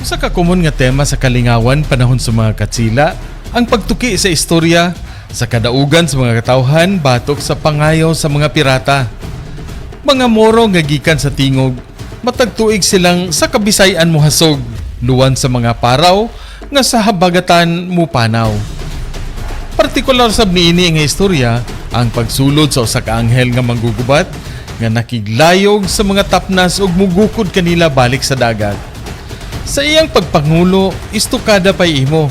Usa ka komon nga tema sa kalingawan panahon sa mga katsila ang pagtuki sa istorya sa kadaugan sa mga katawhan batok sa pangayaw sa mga pirata. Mga Moro nga gikan sa tingog, matag tuig silang sa Kabisayan mohasog, luwan sa mga paraw nga sa habagatan mupanaw. Partikular sab niini nga istorya ang pagsulod sa usa ka anghel nga manggugubat nga nakiglayog sa mga tapnas ug mugukod kanila balik sa dagat. Sa iyang pagpangulo, istukada pay imo.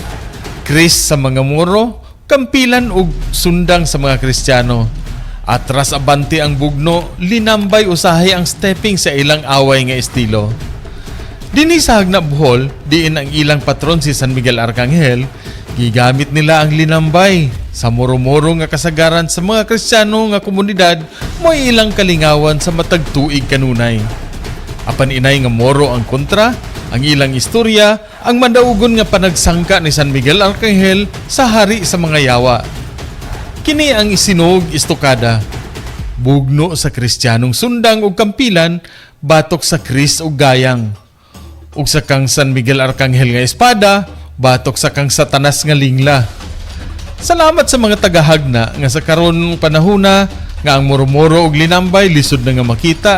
Kris sa mga Moro, kampilan ug sundang sa mga Kristiyano. Atras abante ang bugno, linambay usahay ang stepping sa ilang away nga estilo. Dinhi sa Hagna Bohol, diin ang ilang patron si San Miguel Arcangel, gigamit nila ang linambay sa moro-moro nga kasagaran sa mga Kristiyano nga komunidad mo ilang kalingawan sa matag tuig kanunay. Apan inay nga Moro ang kontra, ang ilang istorya ang mandaugon nga panagsangka ni San Miguel Arcangel sa hari sa mga yawa. Kini ang isinog istukada. Bugno sa Kristiyanong sundang ug kampilan batok sa Kris ug gayang. Ug sa kang San Miguel Arcangel nga espada batok sa kang Satanas nga lingla. Salamat sa mga tagahagna nga sa karon panahona nga ang moro-moro ug linambay lisod na nga makita.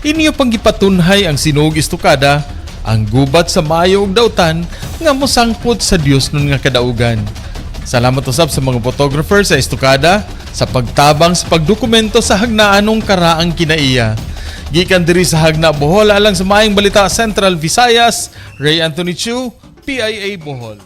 Inyo pang gipatunhay ang sinog istukada, ang gubat sa maayo ug dautan nga mosangpot sa Dios nun nga kadaugan. Salamat usab sa mga photographer sa istukada sa pagtabang sa pagdokumento sa hagnaanong karaang kinaiya. Gikan diri sa Hagna Bohol alang sa maayong balita Central Visayas, Ray Anthony Chu, PIA Bohol.